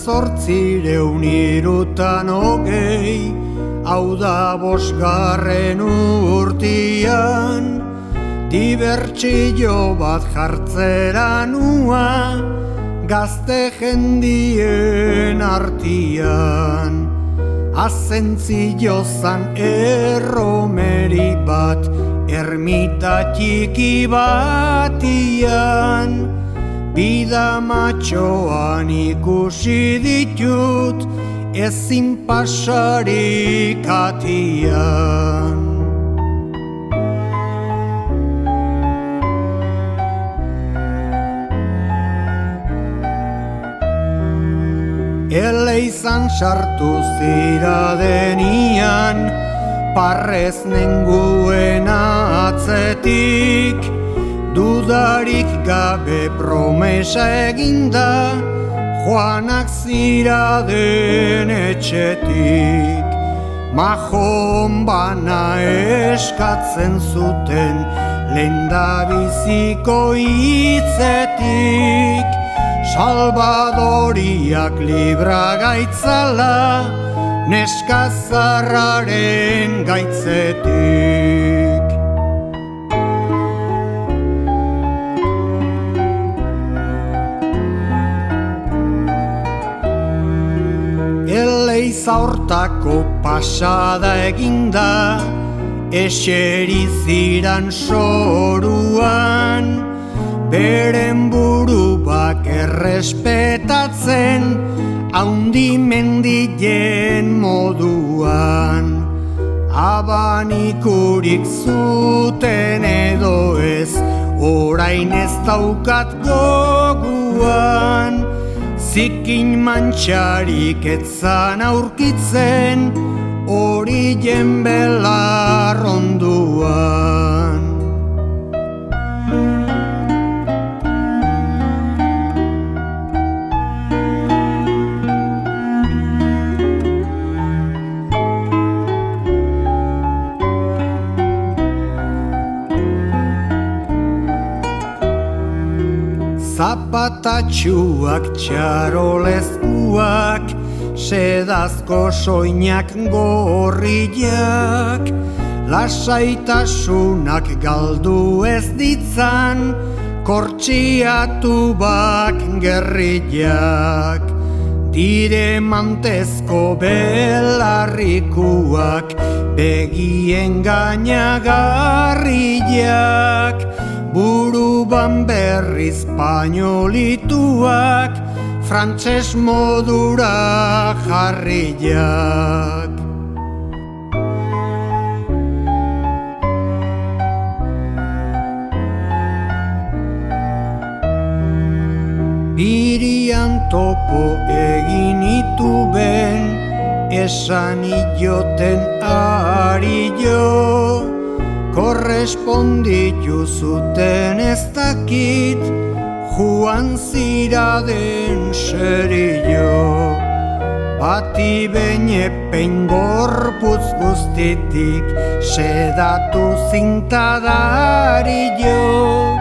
1860, hau da 5. urtian, dibertsio bat jartzera nua, gazte jendien artian. Azentzio zan erromeri bat, ermita txiki batian. Bida matxoan ikusi ditut, ezin pasarik atian. Eleizan sartu ziradenian, parrez nenguen atzetik, dudarik gabe promesa eginda, joanak ziraden etxetik. Majon bana eskatzen zuten, lehendabiziko hitzetik, Salvadoriak libra gaitzala, neskazarraren gaitzetik. Eleiza hortako pasada eginda, eseri ziran soruan, beren burubak errespetatzen, haundimendien moduan. Abanikurik zuten edo ez, orain ez daukat goguan. Zikin mantxarik etzan aurkitzen, horien belar onduan. Zapatatxuak, txarolezkuak, sedazko soinak gorriak, lasaitasunak galdu ez ditzan, kortxiatu bak gerriak. Dire mantezko belarrikuak, begien gainagarriak, buruban berriz pañolituak, frantses modura jarriak. Birian topo egin itu ben, esan ioten ari jo, korresponditu zuten ez dakit, joan ziraden serio. Bati benepen gorputz guztitik, sedatu zintadari jo.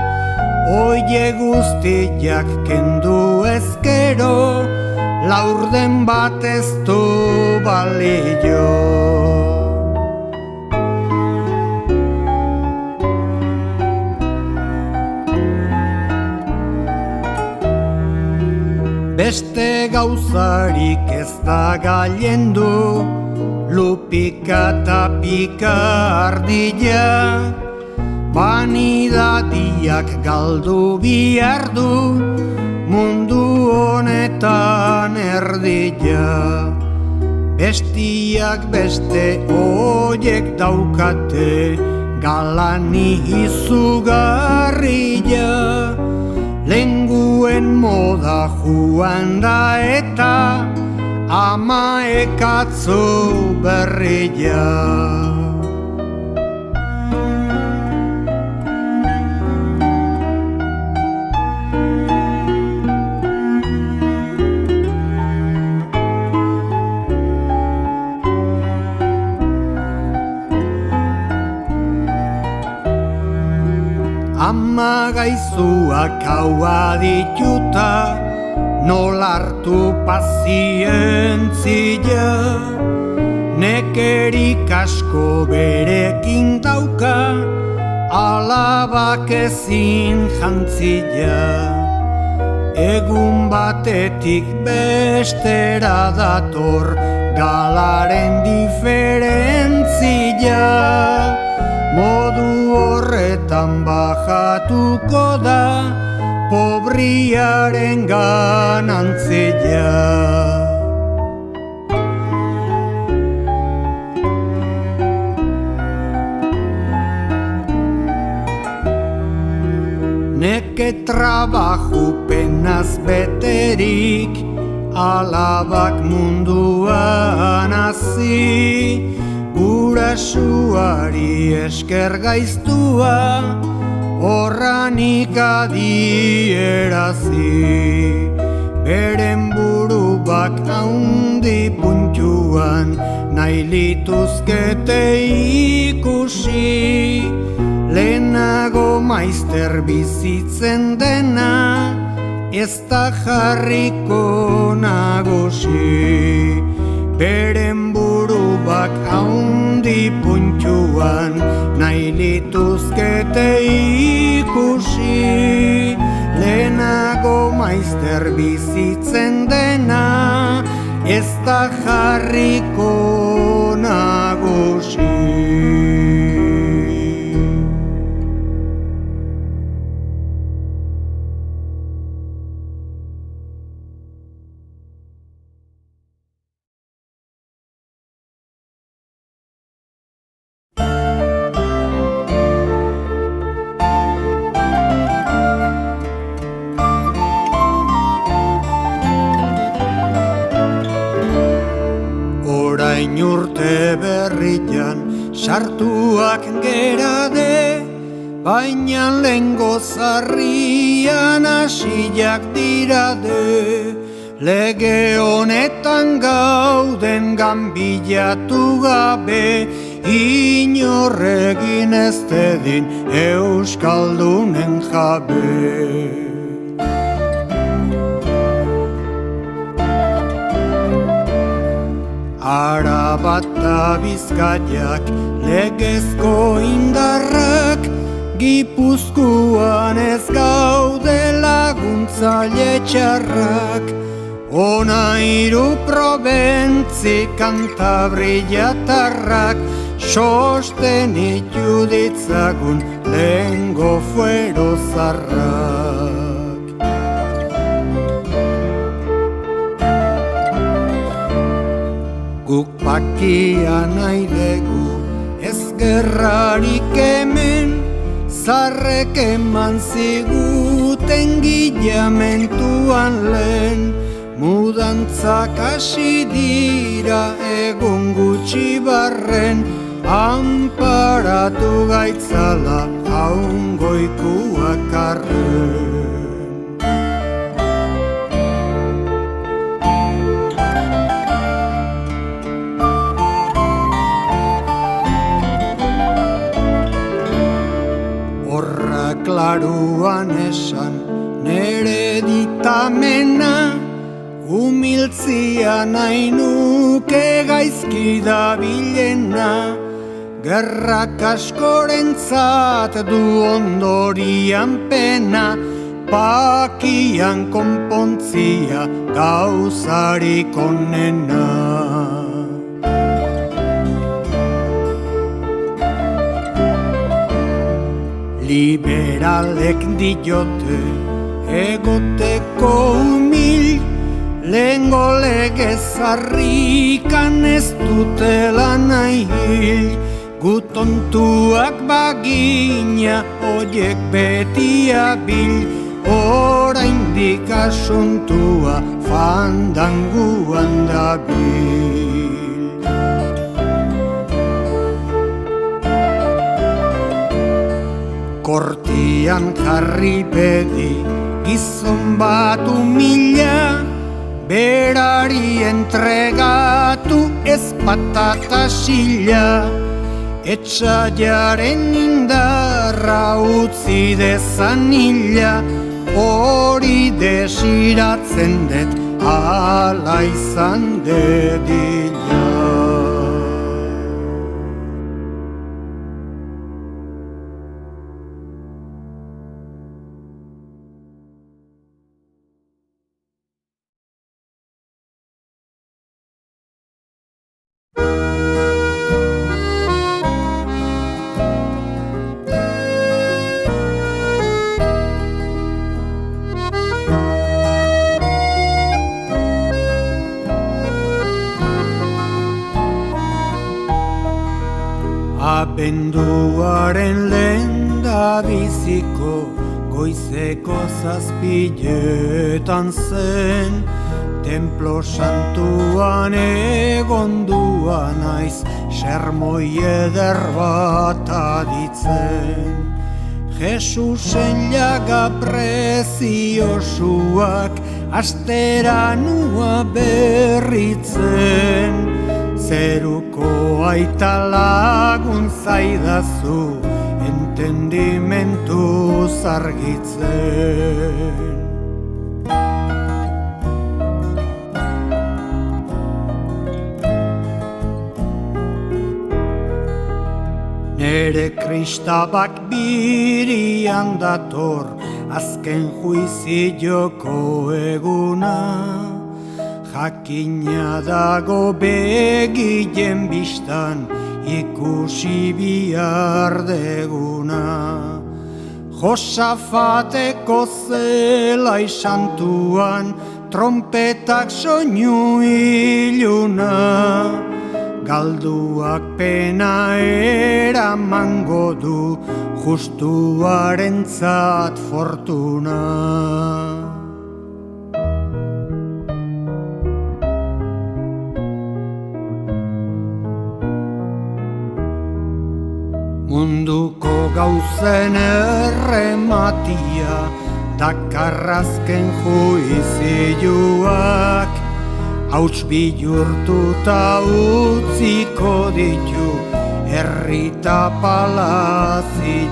Oie guztiak kendu ezkero, laurden bat ez du balio. Beste gauzarik ez da gailendu, lupika eta pikardila, vanidadiak galdu bihar du, mundu honetan erdila. Bestiak beste oiek daukate, galani izugarria, lenguen moda joan da eta ama ekatzu berria. Ama gaizuak haua dituta, nolartu pazientzia, nekerik asko berekin dauka, alabak ezin jantzia. Egun batetik bestera dator, galaren diferentzia. Modu horretan bajatuko da, pobriaren ganantzia. Neke trabajo penaz beterik, alabak munduan hazi, gurasuari esker gaiztua, horranik adierazi. Beren burubak haundi puntuan, nahi lituzkete ikusi. Lehenago maizter bizitzen dena, ez da jarriko nagusi. Beren burubak haundi puntuan, nahi lituzkete ikusi. Lehenago maizter bizitzen dena, ez da jarriko nagusi. Orain urte berrian sartuak gerade, baina lehengo zarrian hasiak dirade. Lege honetan gauden ganbilatu gabe, inorregin ez dedin euskaldunen jabe. Araba eta Bizkaiak legezko indarrak, Gipuzkoan ez gaude laguntzaile txarrak. Ona hiru probentzi Kantabriatarrak, sostenik ditzagun lehengo fuero zarrak. Guk pakia nahi dugu, ez gerrarik hemen, zarrek eman ziguten gilamentuan lehen. Mudantzak hasi dira egun gutxi barren, anparatu gaitzala jaungoikuak arren. Klaruan esan nere ditamena, humiltzia nahi nuke gaizki dabilena. Gerrak askorentzat du ondorian pena, pakian konpontzia gauzarik onena. Liberalek diote egoteko humil, lehengo legezarrikan ez dutela nahi hil. Gutontuak bagina oiek beti abil, oraindik asuntua fandanguan dabil. Kortian jarri bedi gizon bat humila, berari entregatu ez patata sila. Etxaiaren indarra utzi dezan hila, hori desiratzen dut ala izan dedila. Abenduaren lehendabiziko goizeko 7etan zen, Templo Santuan egondua naiz, sermoi eder bat aditzen. Jesusen llaga preziosuak astera nua berritzen, zeruko aita lagun zaidazu entendimentuz argitzen. Nere kristabak birian dator azken juizioko eguna, jakina dago begilen bistan ikusi bihar deguna. Josafateko zelai santuan trompetak soinu iluna, galduak pena eramango du justuarentzat fortuna. Munduko gauzen errematia dakarrazken juizioak, hauts bihurtuta utziko ditu herrita palazioak.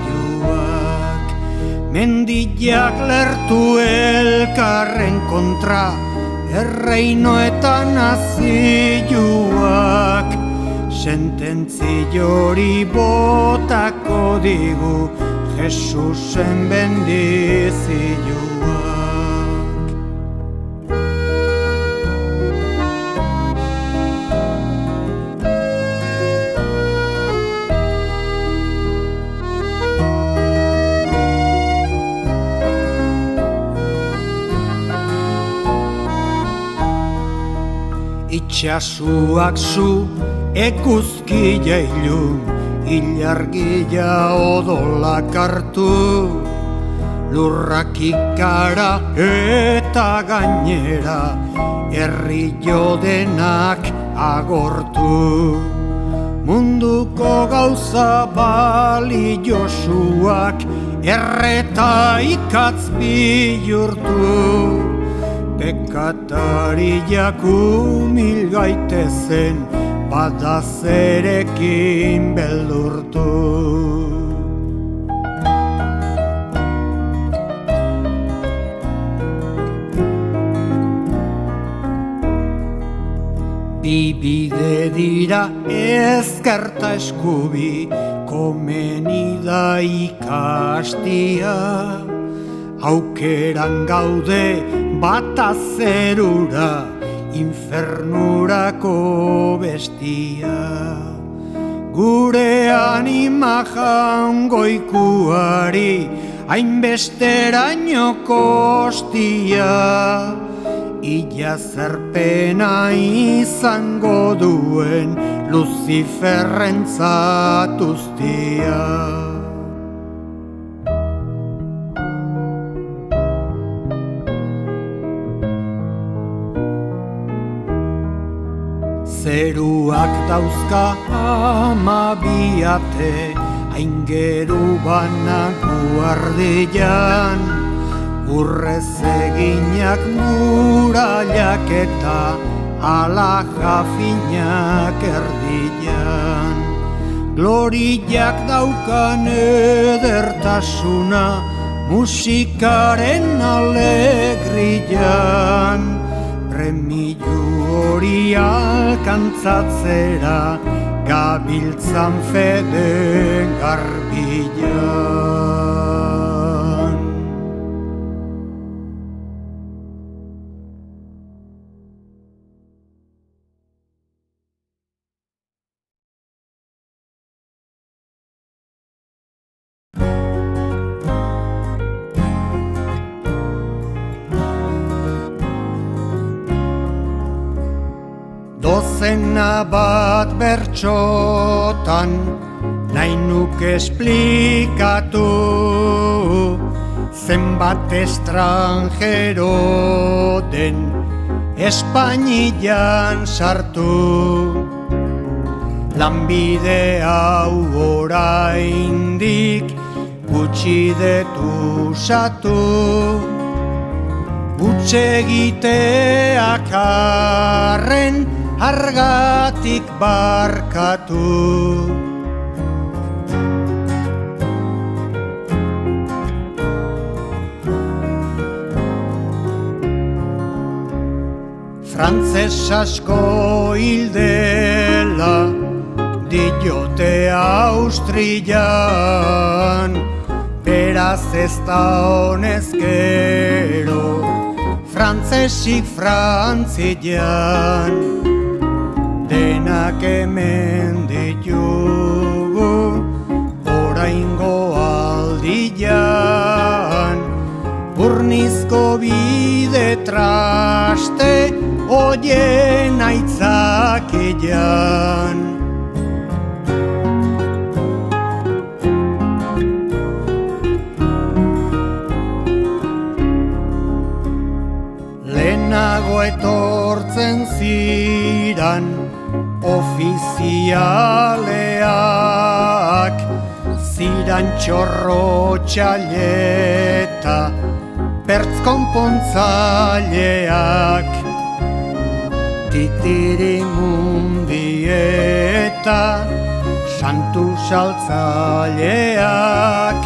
Mendiak lertu elkarren kontra, erreinoetan nazioak, sententziori botako digu Jesusen bendizioak. Itxasuak zu ekuzkia ilun, ilargia odolak hartu, lurrak ikara eta gainera herri jodenak agortu. Munduko gauza baliosuak erreta ikatz bihurtu, pekatariak humil gaitezen badazerekin beldurtu. Bi bide dira ezkerta eskubi, komeni da ikastia, aukeran gaude bata zerura, infernurako bestia. Gure anima jangoikuari hainbesteraino kostia, illa zerpena izango duen Luziferrentzat ustia. Zeruak dauzka 12 ate, aingeru banak guardian, urrez eginak murallak eta alajafinak erdian. Gloriak daukan edertasuna, musikaren alegrian, premiu hori alkantzatzera, gabiltzan fede garbilan. Dozena bat bertsotan nahi nuke esplikatu, zenbat estranjero den Espainian sartu. Lanbide hau oraindik gutxi detusatu, hutsegiteak arren hargatik barkatu. Frantses asko hildela diote Austrian, beraz ez da honezkero frantzesik Frantzian. Denak hemen ditugu oraingo aldian, burnizko bide traste oien aitzakian. Lehenago etortzen ziran ofizialeak, ziran txorro txaleta, pertz konpontzaileak, titirimundi eta santu saltzaileak,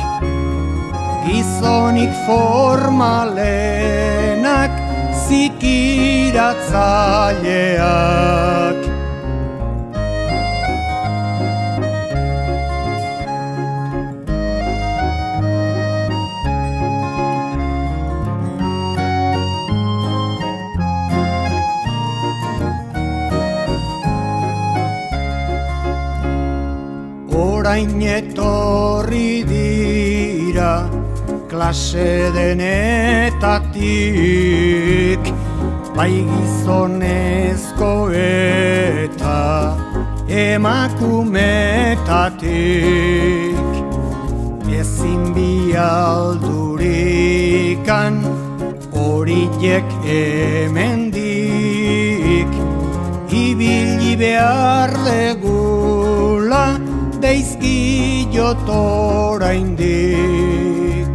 gizonik formalenak, zikiratzaileak. Orain etorri dira klase denetatik, bai gizonezko eta emakumetatik. Ezin bialdurikan horiek hemendik, ibili behar degula deizkiot oraindik.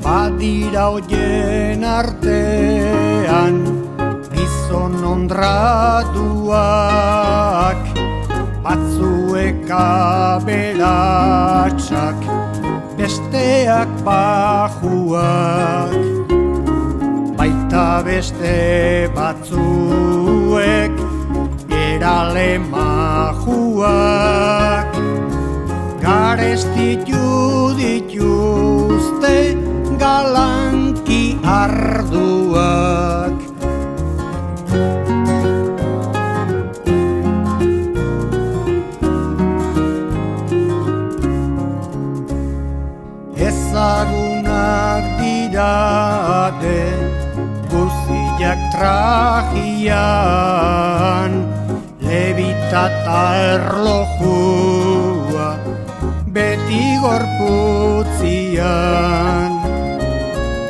Badira hoien artean gizon hondratuak, batzuek aberatsak, besteak pajuak. Baita beste batzuek erale majuak, garestitu dituzte galanki arduak. Ezagunak dirade guziak trajian, lebita eta erlojua beti gorputzian,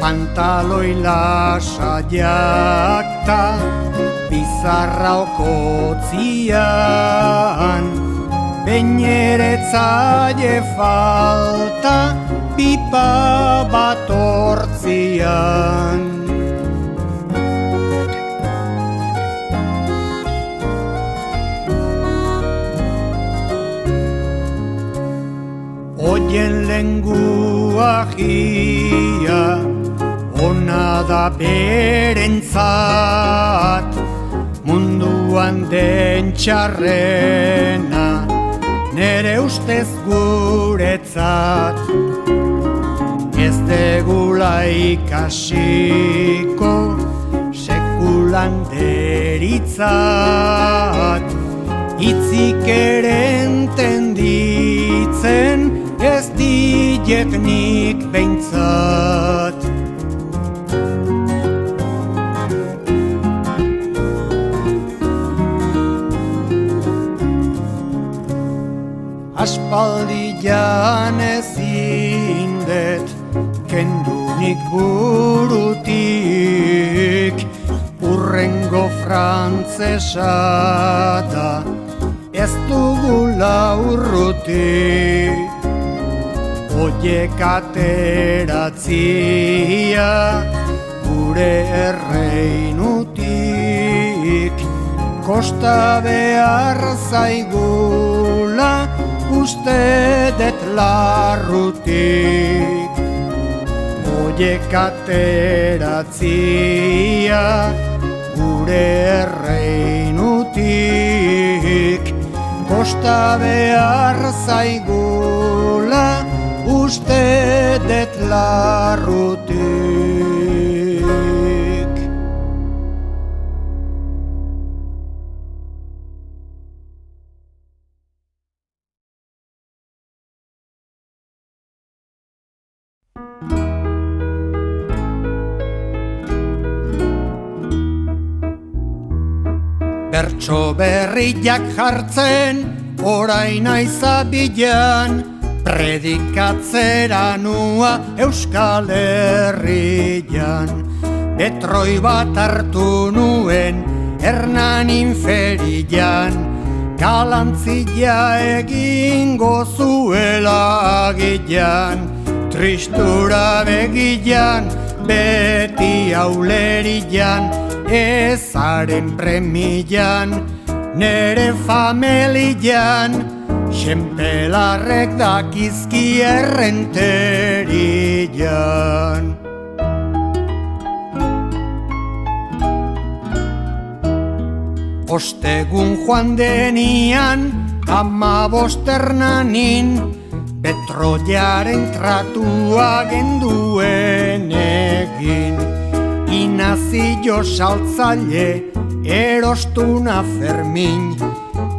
pantaloi lasaiak ta bizarra okotzian, beineretzaile falta pipa bat hortzian. hoien lenguagia, ona da berentzat, munduan den txarrena, nere ustez guretzat. Ez degula ikasiko, sekulan deritzat, hitzik ere entenditzen, ez diet nik behintzat. Aspaldian ezin dut kendunik burutik, urrengo frantzesa da ez dugula urrutik. Oiek ateratzia gure erreinutik, kosta behar zaigula uste det larrutik. Oiek ateratzia gure erreinutik, kosta behar zaigula uste det larrutik. Bertso berriak jartzen, orain naiz abilan, predikatzera nua Euskal Herrian. Betroi bat hartu nuen Hernanin ferian, galantzia egingo zuela agian. Tristura begian, beti aulerian, ezaren premian, nere familian, xenpelarrek dakizki errenterian. Ostegun joan denian, 15 Hernanin, Betroiaren tratua genduen egin. Inazio saltzaile, erostuna Fermin,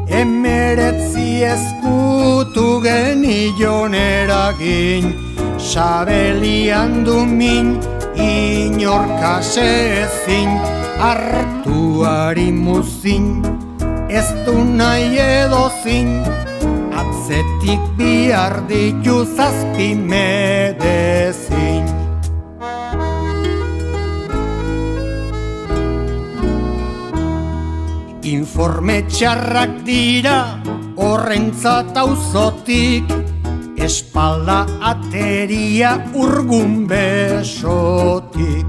19 eskutu genion eragin. Sabelian du min, inorkase ezin, hartuari muzin, ez du nahi edozin, atzetik bihar ditu zazpi medezin. Informe txarrak dira horrentzat auzotik, espalda ateria urgun besotik.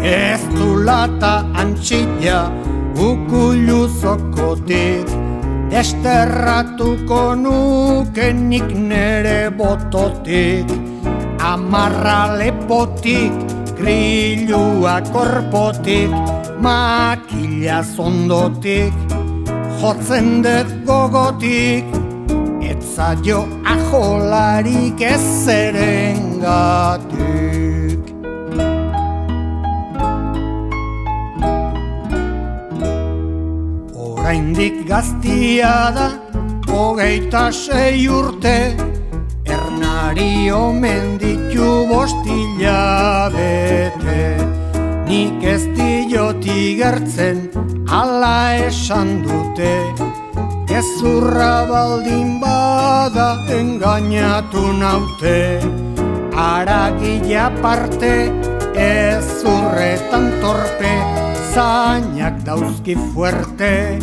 Ez du lata antxilla ukulu zokotik, desterratuko nukenik nere bototik. Amarra lepotik, grillua korpotik, makila zondotik, jotzen dut gogotik, etzaio ajolarik ezerengatik. Oraindik gaztia da, 26 urte, Hernari omen ditu 5 hilabete. Nik ez diot igertzen, ala esan dute, gezurra baldin bada engainatu naute. Aragila parte, ezurretan torpe, zainak dauzki fuerte,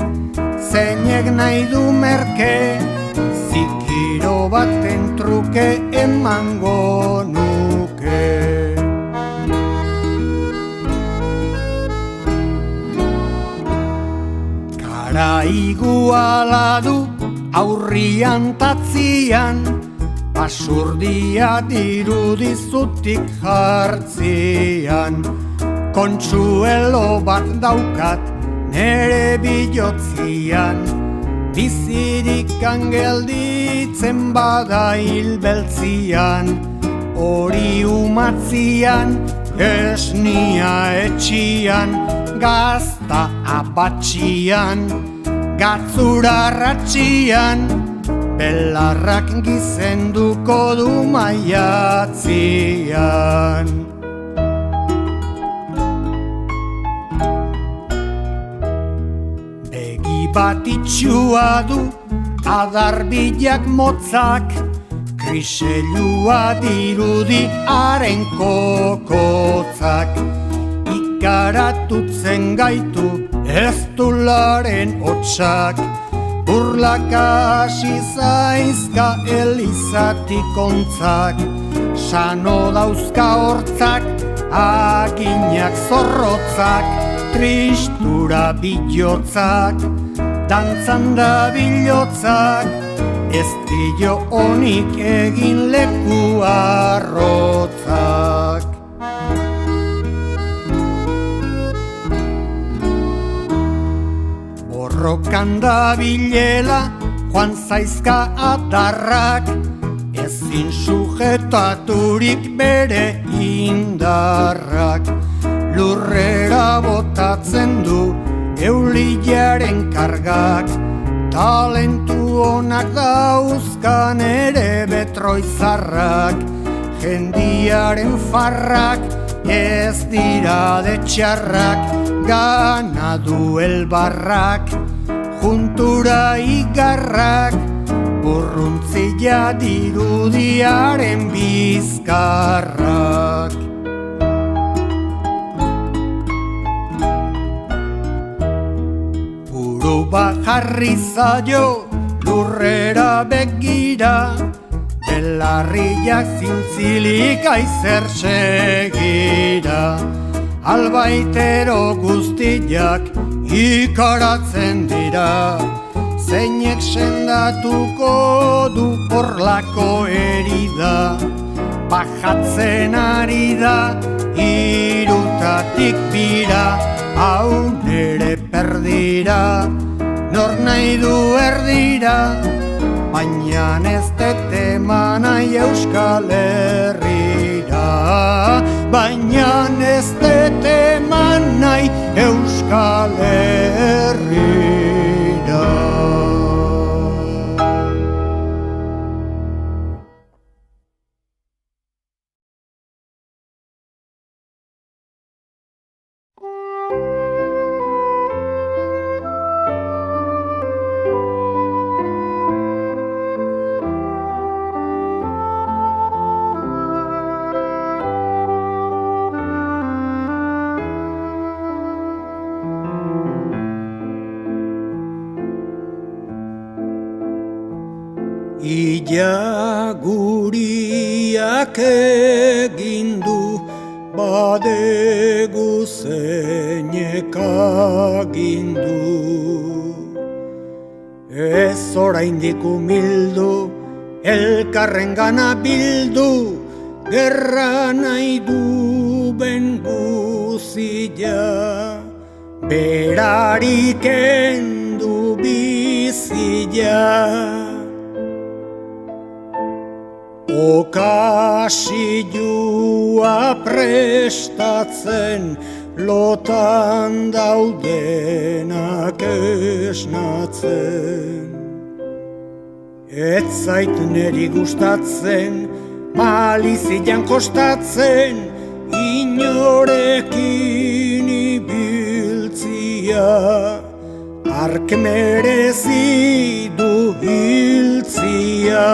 zeinek nahi du merke, zikiro baten truke emango nuke. Iguala du aurrian tatzian, basurdia dirudizutik jartzian, kontsuelo bat daukat nere bilotzian, bizirik gelditzen bada hilbeltzian, hori umatzian, esnia etxian, gazta abatxian, gatzura ratxian, belarrak gizenduko du maiatzian. Begi bat itxua du, adarbilak motzak, kriselua dirudi haren kokotzak, ikaratutzen gaitu ez dularen hotxak, burlaka hasi zaizka elizatik ontzak, sano dauzka hortzak, aginak zorrotzak, tristura bilotzak, dantzan da bilotzak, ez dio honik egin leku arrotzak. Borrokan da bilela, joan zaizka adarrak, ezin sujetaturik bere indarrak, lurrera botatzen du eulilaren kargak, talentu onak dauzkan ere betroizarrak, jendiaren farrak ez dira de txarrak, ganadu elbarrak, juntura igarrak, burruntzila dirudiaren bizkarrak. Buru bajarri zaio lurrera begira, belarriak zintzilik aizer segira, albaitero guztiak ikaratzen dira, zeinek sendatuko du horlako erida, bajatzen ari da irutatik bira, hau nere perdira, nor nahi du erdira, baina ez dete manai Euskal Herrira, baina ez dete manai Euskal Herrira. Ia guriak egin du, badegu zeinek agindu. Ez oraindik umildu, elkarrengana bildu, gerra nahi du ben guzia, berari kendu bizia. Okasilua prestatzen, lotan daudenak esnatzen. Ez zait neri gustatzen, malizian kostatzen, inorekin ibiltzia, ark merezi du hiltzia.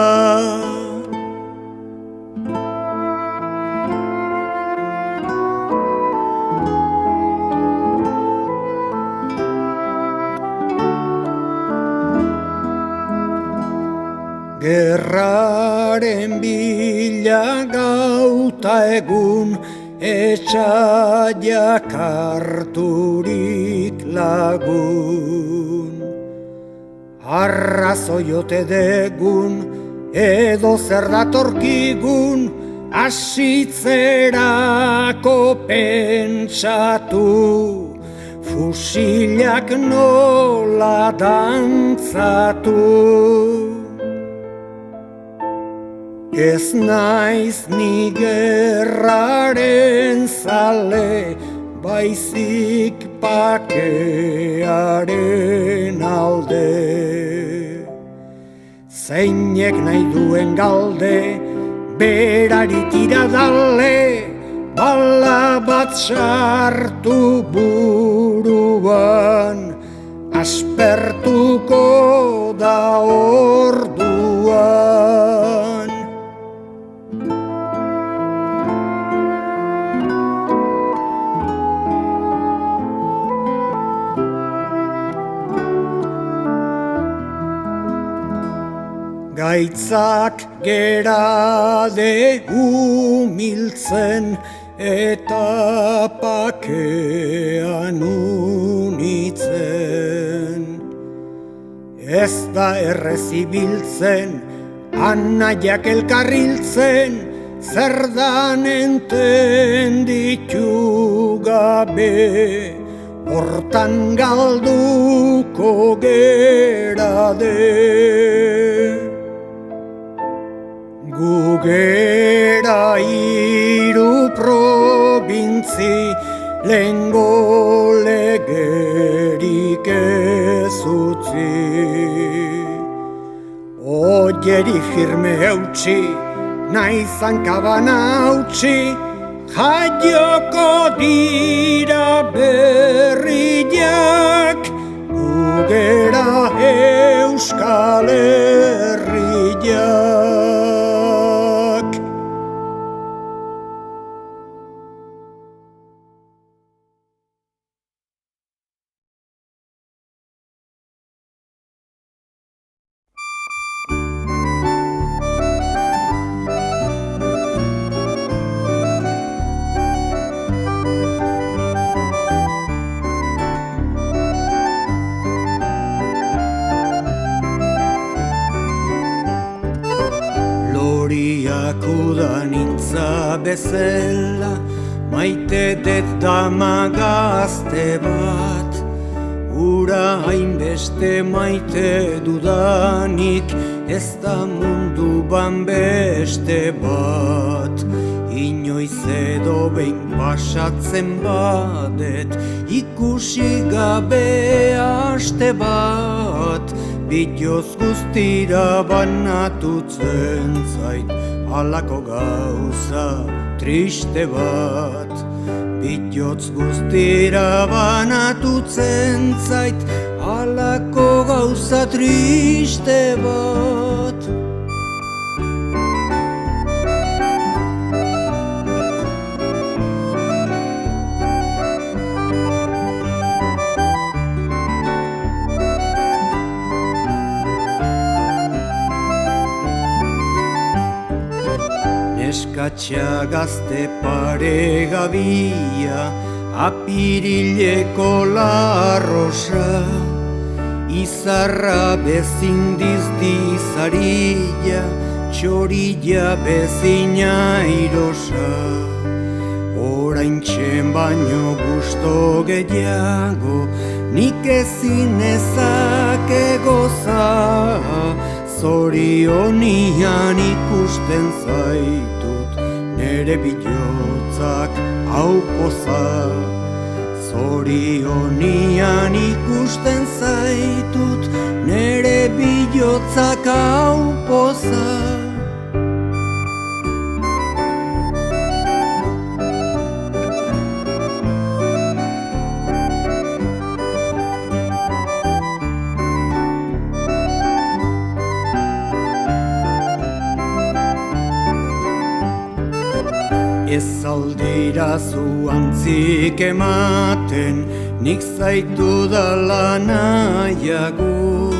Gerraren bila gauta egun, etxaiak harturik lagun. Arrazoi ote degun, edo zer datorkigun asitzerako pentsatu, fusilak nola dantzatu. Ez naiz ni gerraren zale, baizik bakearen alde. Zeinek nahi duen galde, berari tira dale, bala bat sartu buruan, aspertuko da orduan. Gaitzak gerade humiltzen eta pakean unitzen. Ez da errezibiltzen, anaiak elkarriltzen, zer dan entenditu gabe, hortan galduko gerade. Gu gera hiru probintzi, lehengo legerik ez utzi. Oieri firme eutxi, nahi zankabana hautsi, jaioko dira berriak, gu gera Euskal Herriak. Udanintza bezala, maite det dama gazte bat, ura hainbeste maite dudanik, ez da munduan beste bat. Inoiz edo behin pasatzen badet, ikusi gabe aste bat, bidioz guztira banatutzen zait, halako gauza triste bat. Bidioz guztira banatutzen zait, halako gauza triste bat. Eskatxa gazte paregabia, apirileko larrosa, izarra bezin dizdizarilla, txorilla bezina irosa. Oraintxen baino gusto gehiago, nik ezin ezake goza, zorionian ikusten zaitut, nere bilotzak hau poza. Zorionian ikusten zaitut, nere bilotzak hau poza. Ez aldira zu antzik ematen, nik zaitu dala nahiago.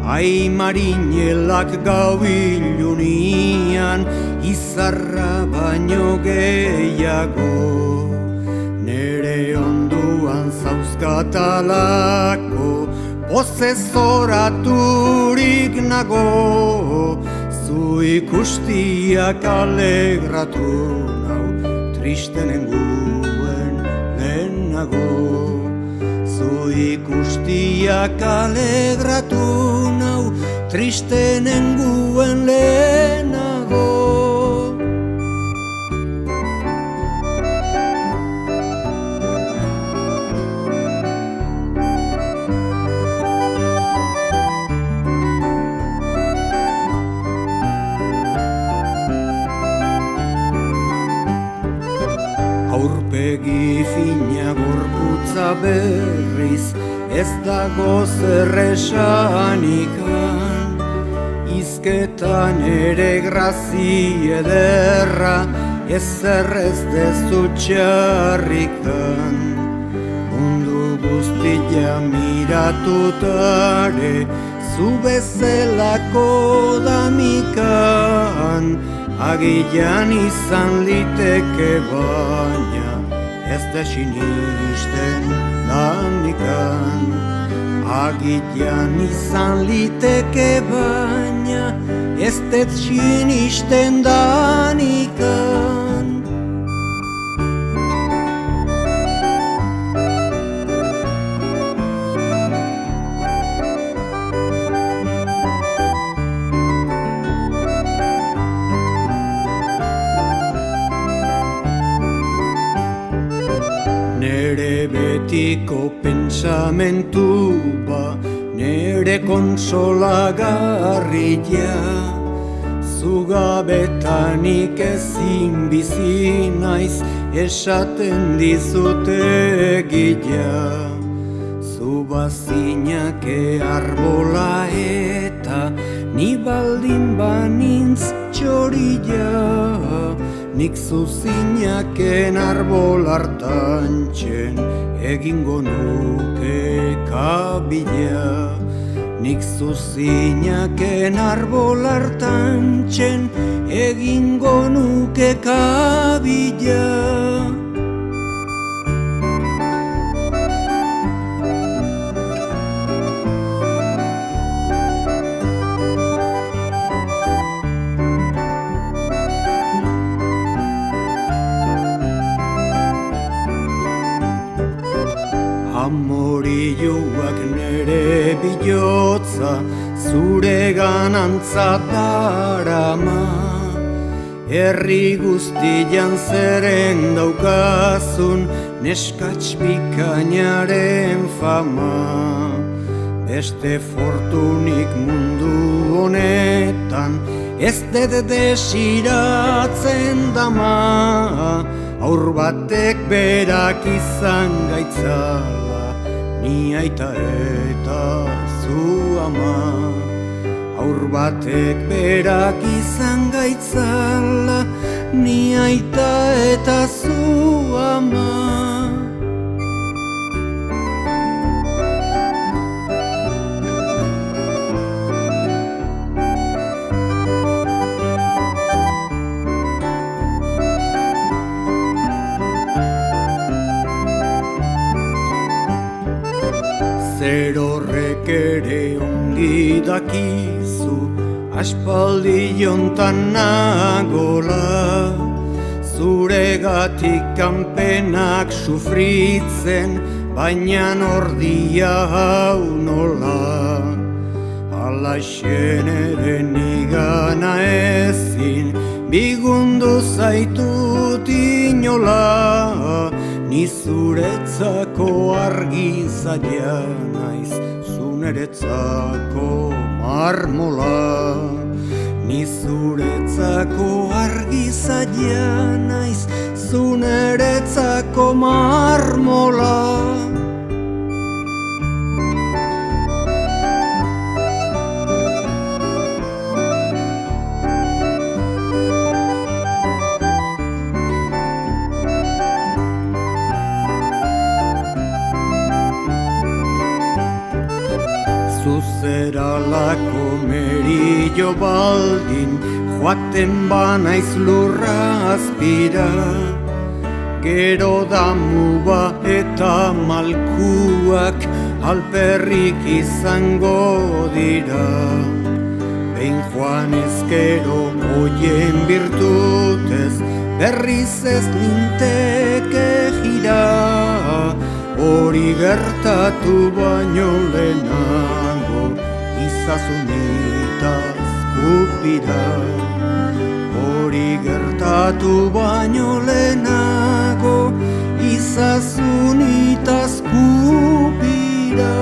Ai marinelak gau ilunian, izarra baino gehiago. Nere onduan zauzkatalako, pozez oraturik nago. zu ikustiak alegratu nau, triste nenguen lehenago. Zu ikustiak alegratu nau, triste nenguen lehenago. Aurpegi fina gorputza berriz, ez dago zer esanikan. Hizketan ere grazi ederra, ezer ez dezu txarrikan. Mundu guztia miratutare, zu bezalako damikan. Agian izan liteke baina, ez da sinisten danikan. Agian izan liteke baina, ez da sinisten danikan. Nere betiko pentsamentu ba, nere konsolagarria. Zugabetanik ezin bizi naiz, esaten dizute egia. Zu bazinake arbola eta ni baldin banintz txorila. Nik zuzinaken arbol hartantxen egingo nuke kabila. Nik zuzinaken arbol hartantxen egingo nuke kabila. Amorilloak nere bihotza, zure ganantza darama. Herri guztian zeren daukazun, neskatx bikainaren fama. Beste fortunik mundu honetan, ez dede desiratzen dama. Aur batek berak izan gaitzala, ni aita eta zu ama. Aur batek berak izan gaitzala, ni aita eta zu ama. Zer horrek ere ongi dakizu, aspaldi jontan nagola. Zuregatik kanpenak sufritzen, baina nordia hau nola. Alaxen ere nigana ezin, bigundu zaitut inola. Ni zuretzako argi zaila naiz, zu neretzako marmola. Ni zuretzako argi zaila naiz, zu neretzako marmola. Zuzeralako merillo baldin, joaten banaiz lurra azpira. Gero damuba eta malkuak alperrik izango dira. Behin joan ezkero hoien birtutez berriz ez ninteke gira, hori gertatu baino lehenago izazunitaz kupira. Hori gertatu baino lehenago izazunitaz kupira.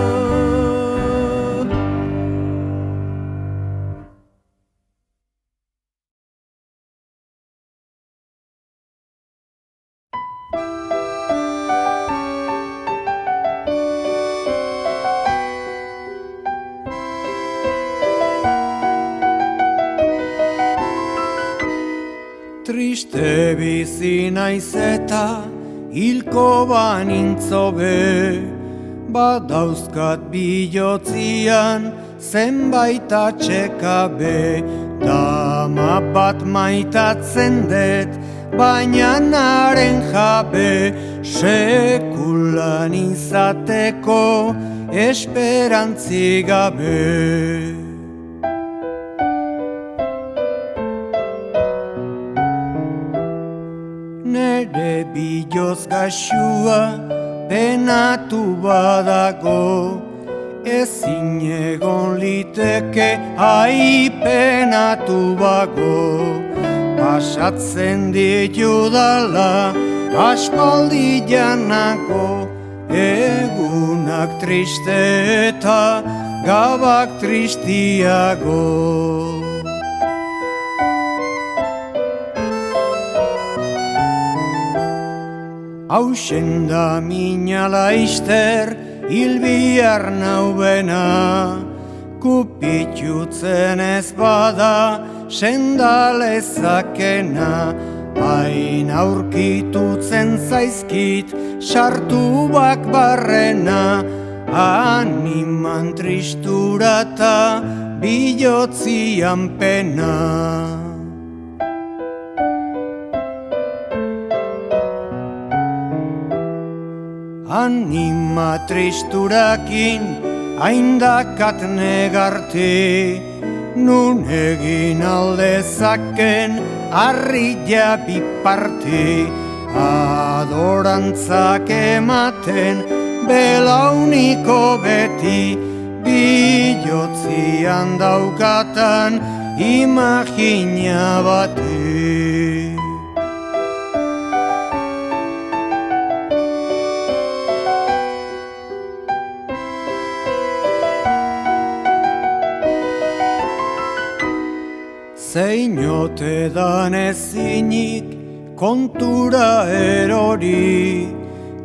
Triste bizi naiz eta hilko banintzo be, badauzkat bihotzian zenbait atsekabe, dama bat maitatzen dut, baina haren jabe, sekulan izateko esperantzi gabe. Nere biloz gaxua penatu badago, ezin egon liteke penatu bago. Pasatzen ditudala aspaldi janako, egunak triste eta gabak tristiago. Hauxen da mina laizter hil bihar naubena, kupitutzen ez bada sendalezakena, hain aurkitutzen zaizkit sartu bak barrena, animan tristurata bihotzian pena. Anima tristurakin haindakat negarte, nun egin aldezaken harria biparte, adorantzak ematen belauniko beti, bihotzian daukatan imagina bate. Zein ote dan ezinik kontura erori,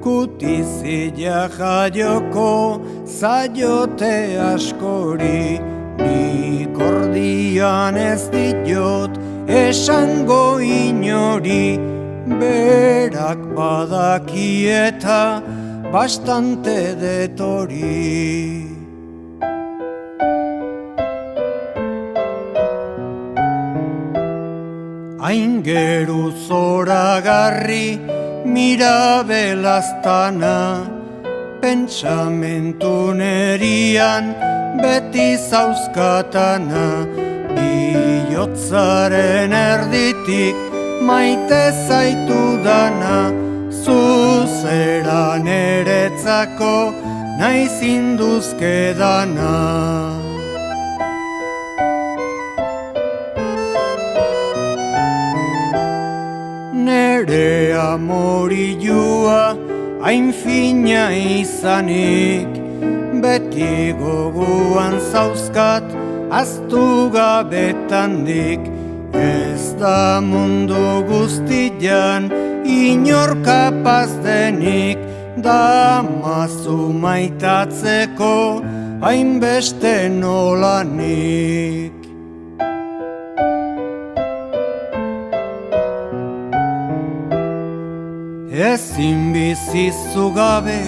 kutizia jaioko zaiote askori, nik ordian ez diot esango inori, berak badaki eta bastante detori. Hain geru zoragarri mirabelaztana, pentsamentu nerian beti zauzkatana, bihotzaren erditik maite zaitudana, zuzera neretzako naiz induzkedana. Nere amorilua hain fina izanik, beti goguan zauzkat aztu gabetandik, ez da mundu guztian inor kapaz denik, damazu maitatzeko hainbeste nolanik. Ezin bizizu gabe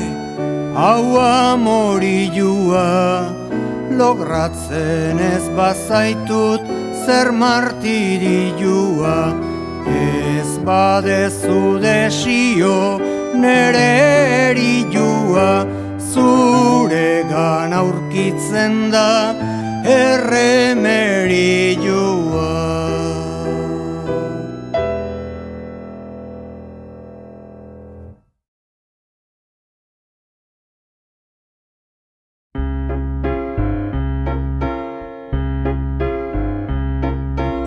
hau amorilua, logratzen ez bazaitut zer martirilua, ez badezu desio nere erilua, zuregan aurkitzen da erremerilua.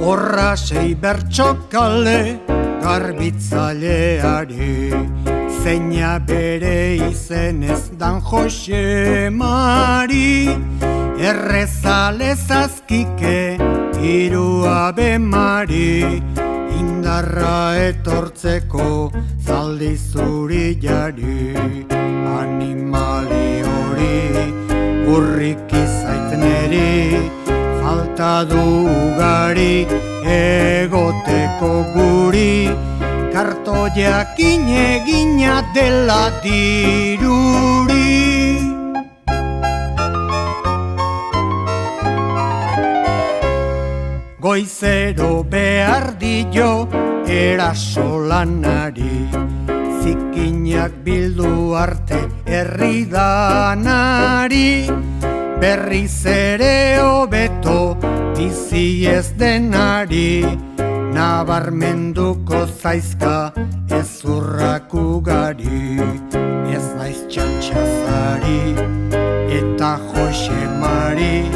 Horra 6 bertsokale garbitzaileari, zeina bere izenez dan Jose Mari. Errezale zazkike hiru Ave Mari, indarra etortzeko zaldi zuriari. Animali hori urrik izait neri, falta du ugari egoteko guri, kartoiakin egina dela diruri. Goizero behar dio erasolanari, zikinak bildu arte herridanari. Berriz ere hobeto bizi ez denari, nabarmenduko zaizka ezurrak ugari. Ez naiz txantxazari eta Jose Mari,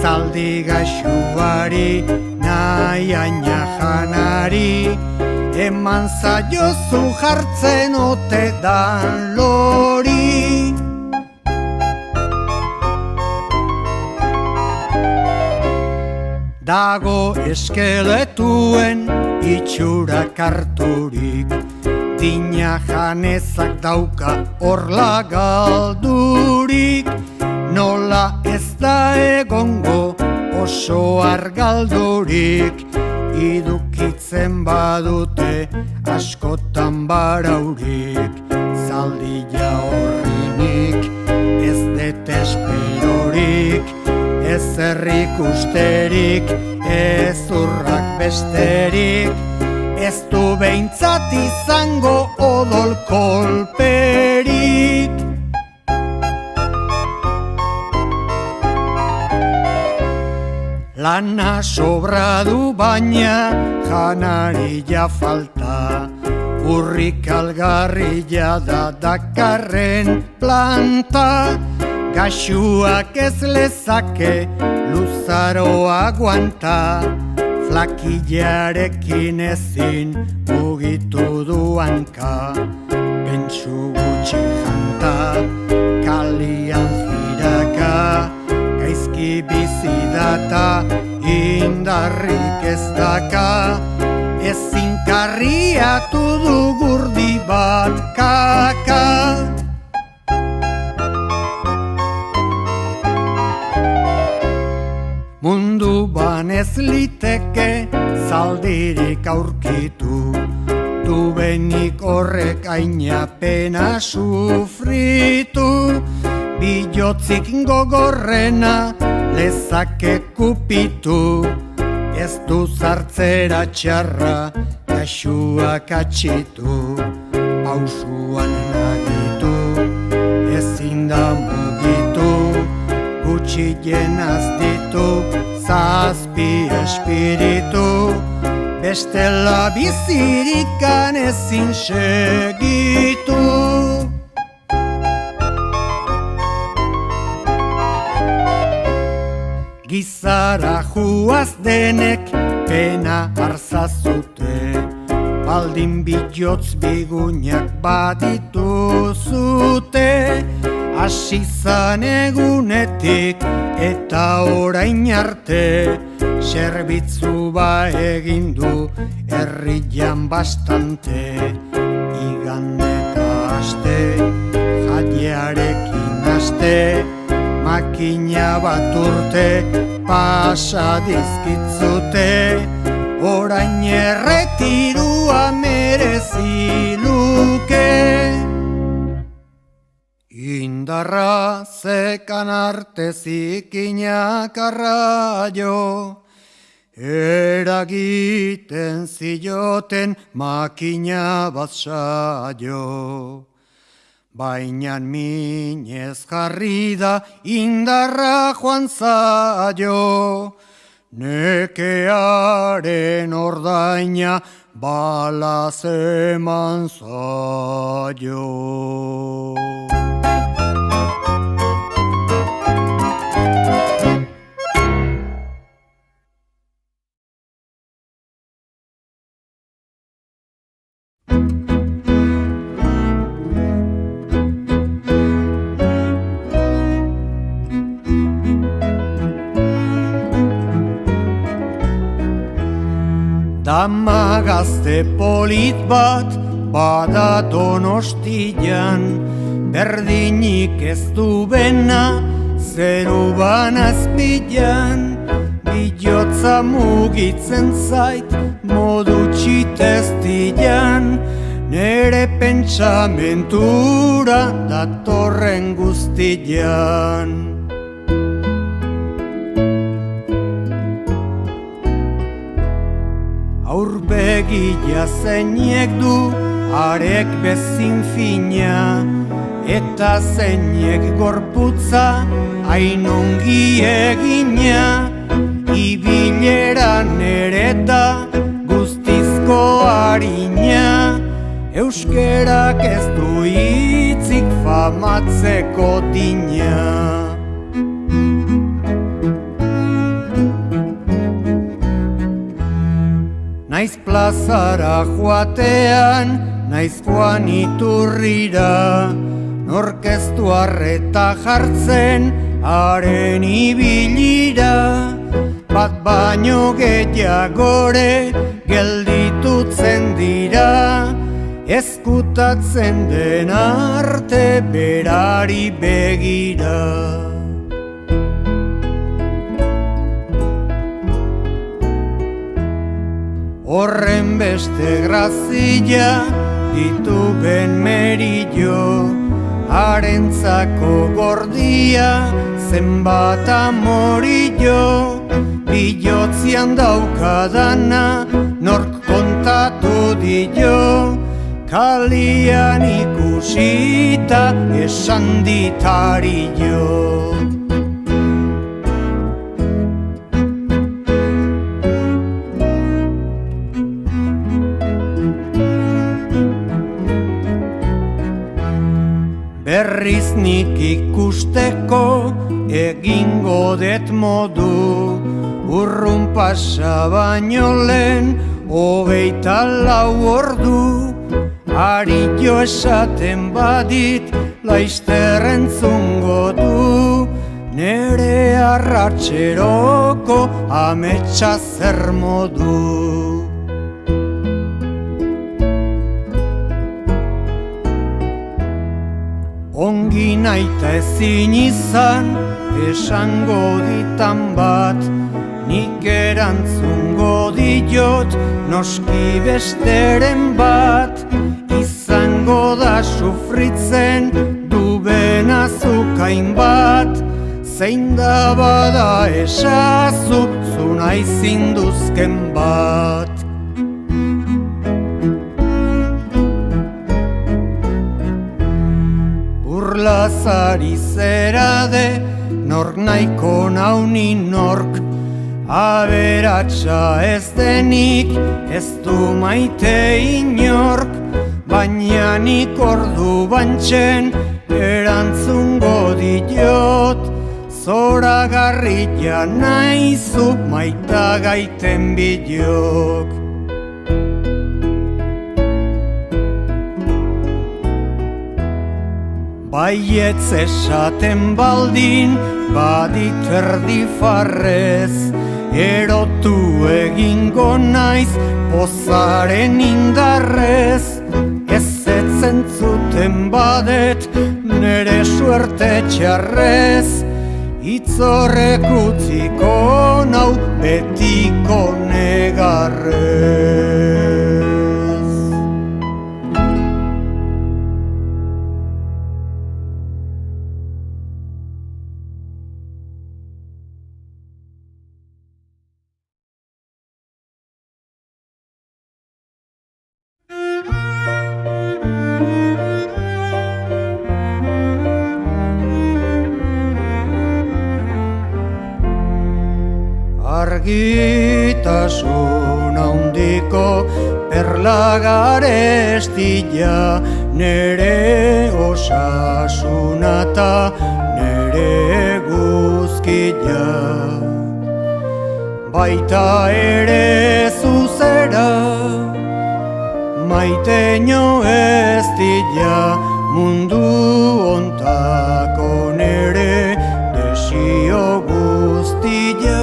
zaldi gaixuari nahi aina janari. Eman zaiozu jartzen ote dan lori. Dago eskeletuen itxurak harturik, dina janezak dauka orla galdurik. Nola ez da egongo oso argaldurik, idukitzen badute askotan baraurik. Zaldia horrinik ez det esperorik, ez herrik usterik, ez urrak besterik. Ez du behintzat izango odol kolperik. Lana sobra du baina janari ja falta, urrik algarria da dakarren planta. Gaxuak ez lezake luzaro aguanta, flakillarekin ezin mugitu du hanka. Pentsu gutxi janta, kalian jiraka, gaizki bizi data, indarrik ez daka. Ezin karriatu du gurdi bat kaka. Mundu banez liteke zaldirik aurkitu, dubenik horrek aina pena sufritu. Bilotzik gogorrena lezake kupitu, ez du zartzera txarra gaxuak atxitu. Pausuan nagitu, ezin da mugitu, gutxien ditu zazpi espiritu. Bestela bizirikan ezin segitu. Gizara juaz denek pena arzazute, baldin bilotz bigunak badituzute. Asizan egunetik eta orain arte, zerbitzu egindu herrian bastante. Igande eta aste, jaiarekin aste, makina bat urte pasa dizkitzute. Orain erretirua merezi luke. Indarra zekan arte zikinak arraio, eragiten zioten makina bat saio. Baina minez jarri da indarra joan zaio, nekearen ordaina balaz eman zaio. Dama gazte polit bat bada Donostian, berdinik ez du bena zeruban azpilan. Bihotza mugitzen zait modu txiteztian, nere pentsamentura datorren guztian. Aurpegia zeinek du arek bezin fina, eta zeinek gorputza hainongi egina. Ibileran ere da guztizko harina, euskerak ez du hitzik famatzeko dina. Naiz plazara joatean, naiz joan iturrira, nork ez du arreta jartzen haren ibilira. Bat baino gehiagore gelditutzen dira, ezkutatzen den arte berari begira. Horren beste grazia ditu ben merillo, harentzako gordia zenbat amorillo. Bihotzian daukadana nork kontatu dio, kalian ikusita esan ditario. Berriz nik ikusteko egingo det modu, urrun pasa baino lehen 24 ordu. Arillo esaten badit laizter entzungo du, nere arratxeroko ametsa zer modu. Ongi naita ezin izan esango ditan bat, nik erantzungo diot noski besteren bat. Izango da sufritzen duben azukain bat, zein da bada esazu zu nahi zinduzken bat. Burlazari zerade nork nahiko nauni nork, aberatsa ez denik ez du maite inork. Baina nik ordu bantxen erantzungo diot, zoragarria naizu maita gaiten bilok. Baietz esaten baldin badit erdi farrez, erotu egingo naiz pozaren indarrez. Ez zentzuten badet nere suerte txarrez, itzorrek utziko nau betiko negarrez. Argitasun handiko perla garestila, nere osasuna ta nere guzkila. Baita ere zuzera, maiteño ez dila, mundu ontako nere desio guztila.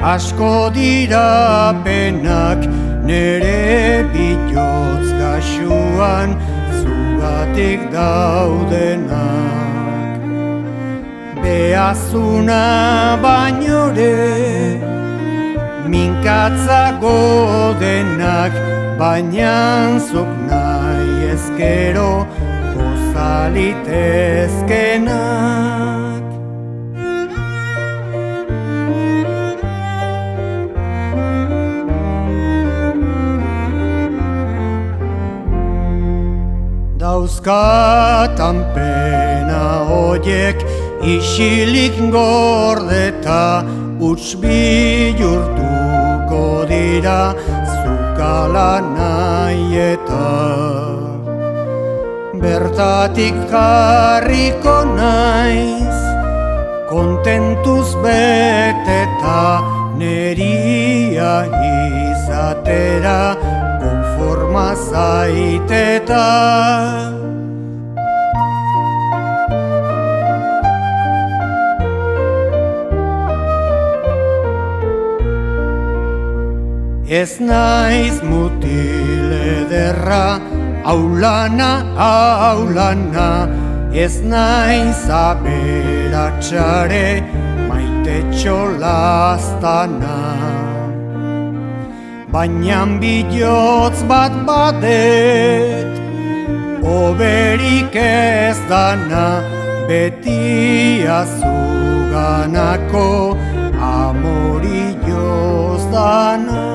asko dira penak, nere bihotz gaxuan zugatik daudenak. Behazuna bainore, minkatzago denak, baina zuk nahi ezkero gozalitezkenak. Dauzkatan pena hoiek isilik gordeta, huts bihurtuko dira zukala nahi eta. Bertatik jarriko naiz, kontentuz beteta, neria izatera konforma zaiteta. Ez naiz mutil ederra, aulana, aulana, ez naiz aberatxare, maitetxo lastana. Baina bihotz bat badet, oberik ez dana, beti azuganako amorilloz dana.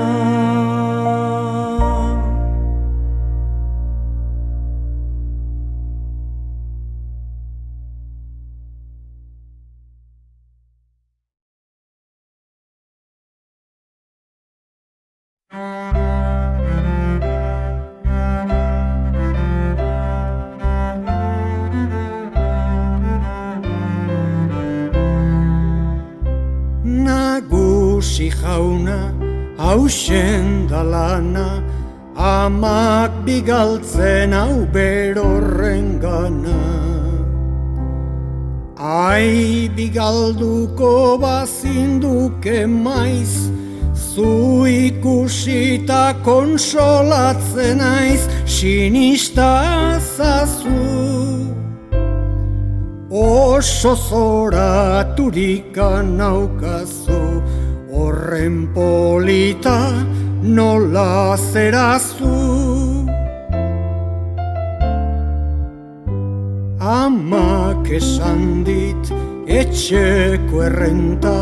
Nagusi jauna, hausen da lana, amak bigaltzen hau berorren gana. Ai bigalduko bazinduke maiz, zu ikusita konsolatzen naiz, sinista zazu. Oso zoraturik naukazu, horren polita nola zerazu. Amak esan dit etxeko errenta,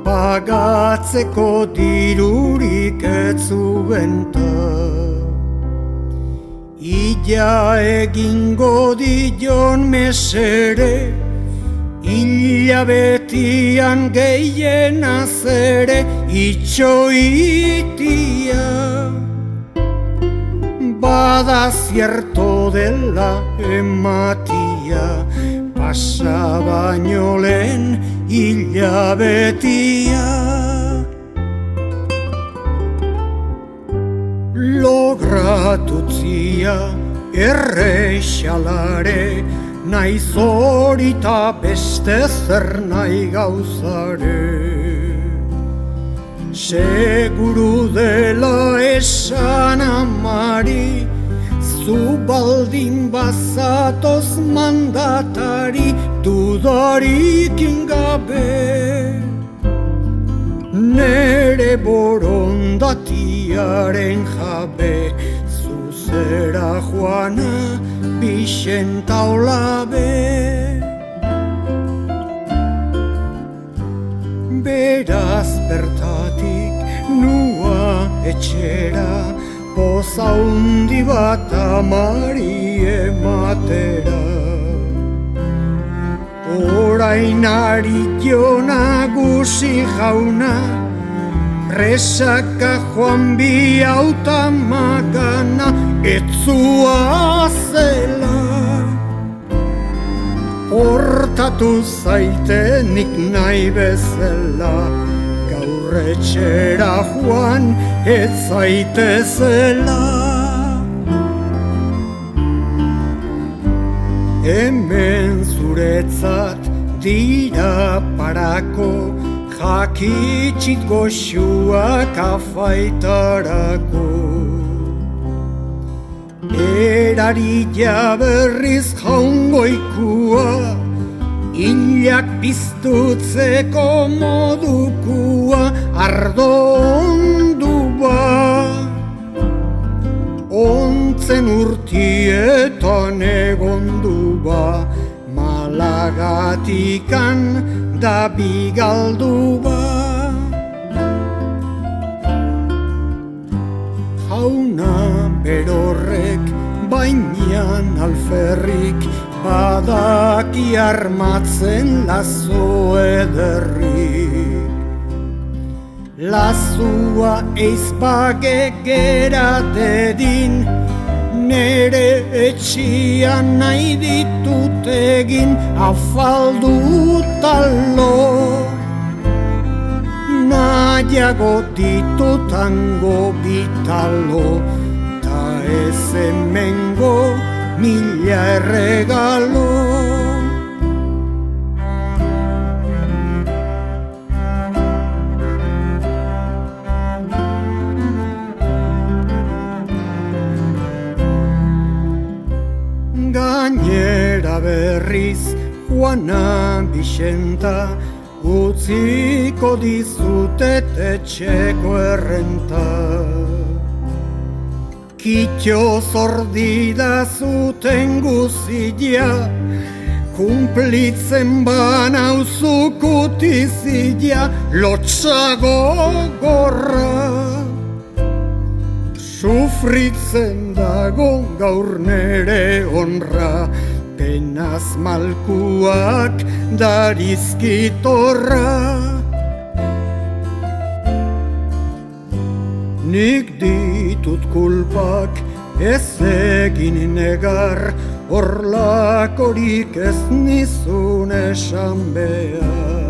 pagatzeko dirurik ez zuenta. Illa egingo dion mesere, hilabetian gehiena zere, itxoitia. Bada zierto dela ematia, pasa baino lehen hilabetia. Logratutzia errexalare, naiz horita beste zer nahi gauzare. Seguru dela esan amari, zu baldin bazatoz mandatari, dudarik gabe. Nere borondatiaren jabe, zuzera joana Bixenta olabe. Beraz bertatik nua etxera, poza hundi bat amari ematera. Orain ari jo nagusi jauna, presaka joan bi autamagana, etzua zela. Hortatu zaitenik nahi bezala, gaur etxera joan ez zaitezela. Hemen zuretzat dira parako, jakitxit goxuak afaitarako. Erarila berriz jaungoikua, hilak piztutzeko modukua, ardo ondu ba. Ontzen urtietan egondu ba, Malagatikan da bigaldu ba. Jauna berorrek bainian alferrik, badaki armatzen lazo ederrik. Lazua eizpage gera dedin, nere etxian nahi ditut egin afaldu talo. Nahiago ditutango bitalo, ta ez hemengo mila erregalo. Gainera berriz Juana Bixenta, utziko dizutet etxeko errenta. Kitxo zordida zuten guzia, kumplitzen banauzu kutizia, lotxago gorra. Sufritzen dago gaur nere honra, penaz malkuak darizkitorra. Nik ditut kulpak ez egin negar, horlakorik ez nizun esan behar.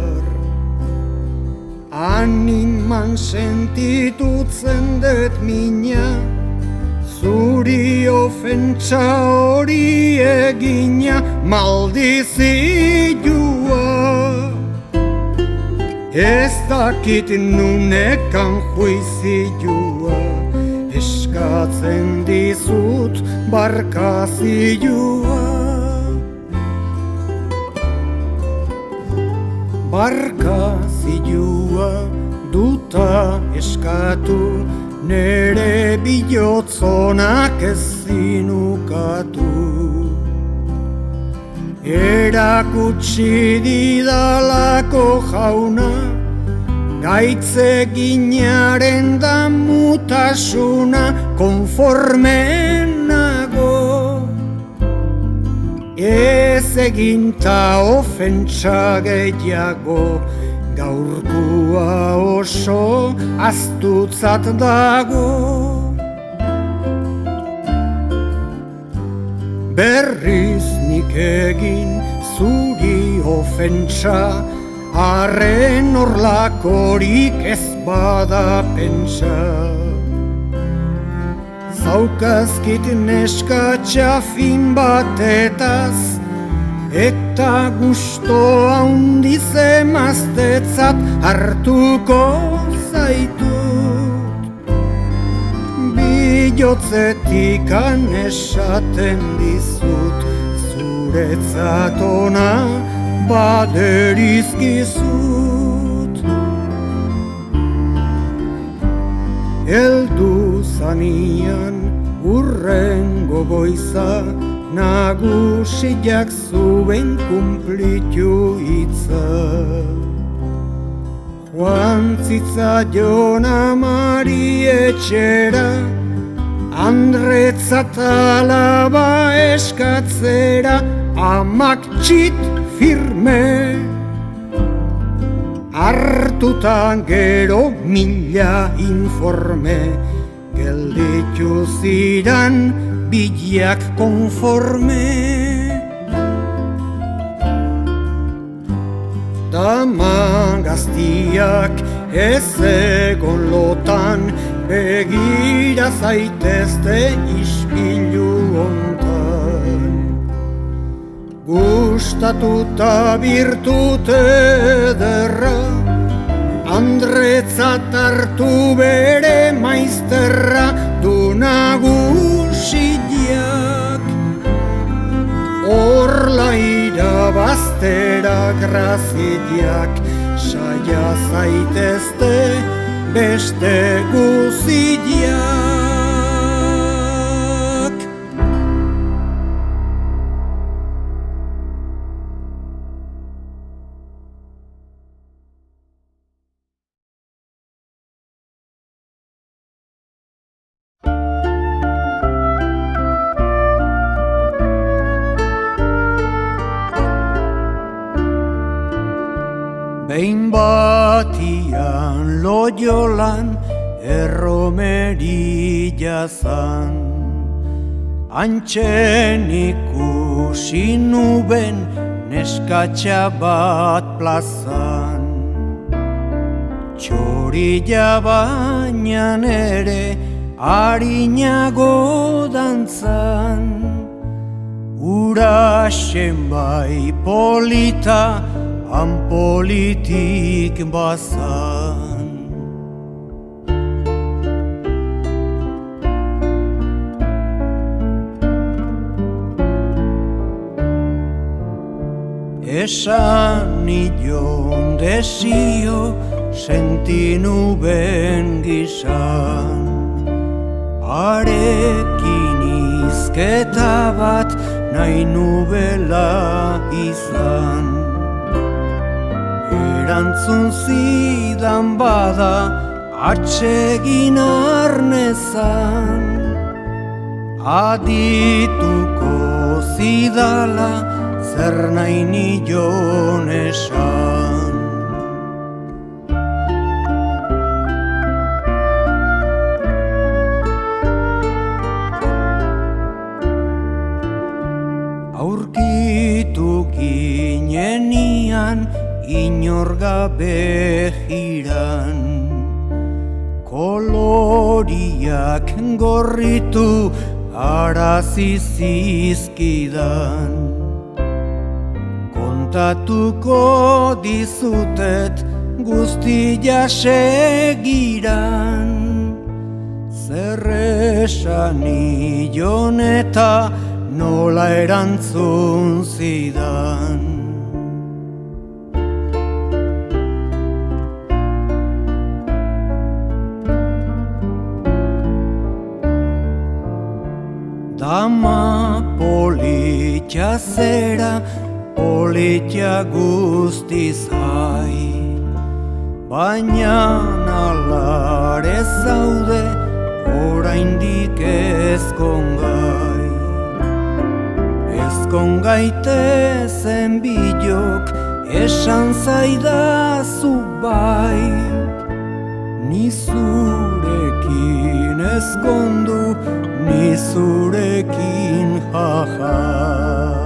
Animan sentitutzen dut mina, zuri ofentsa hori egina, maldizioa. Ez dakit nunekan juizioa, eskatzen dizut barkazioa. Barkazioa duta eskatu, nere bilotzonak ezinukatu. Erakutsi didalako jauna, gaitze ginaren damutasuna, konforme nago. Ez eginta ofentsa gehiago, gaurkua oso astutzat dago. Berriz nik egin zuri ofentsa, arren horlakorik ez bada pentsa. Zaukazkit neskatxa fin batetaz, eta gusto handiz emaztetzat hartuko zaitut. Bilotzetikan esaten dizut, zuretzat ona baderizkizut. Eldu zanian urrengo goiza, nagusiak zuen kumplitu hitza. Joan zitzaion amari etxera, andretzat alaba eskatzera, amak txit firme. Hartutan gero mila informe, gelditu zidan bideak konforme. Dama gaztiak ez egon lotan, begira zaitezte ispilu hontan. Gustatuta birtute ederra, Andretzat hartu bere maizterra du nagusiak. Horla irabaztera graziak, saia zaitezte beste guziak. Behin batian Loiolan erromeria zan, antxen ikusi nuben neskatxa bat plazan. Txorila baina ere harinago dantzan, uraxen bai polita han politik bazan. Esan nion desio sentinu ben gizan, arekin izketa bat nahi nubela izan. Erantzun zidan bada atsegin arnezan, adituko zidala zer nahi nion esan. Aurkitu ginenian inor gabe jiran, koloriak gorritu arazi zizkidan. Kontatuko dizutet guztia segiran, zer esan nion eta nola erantzun zidan. Dama politia zera, politia guztiz hai, baina alare zaude oraindik ezkongai. Ezkongaitezen bilok esan zaidazu bai, ni zurekin ezkondu, ni zurekin jaja.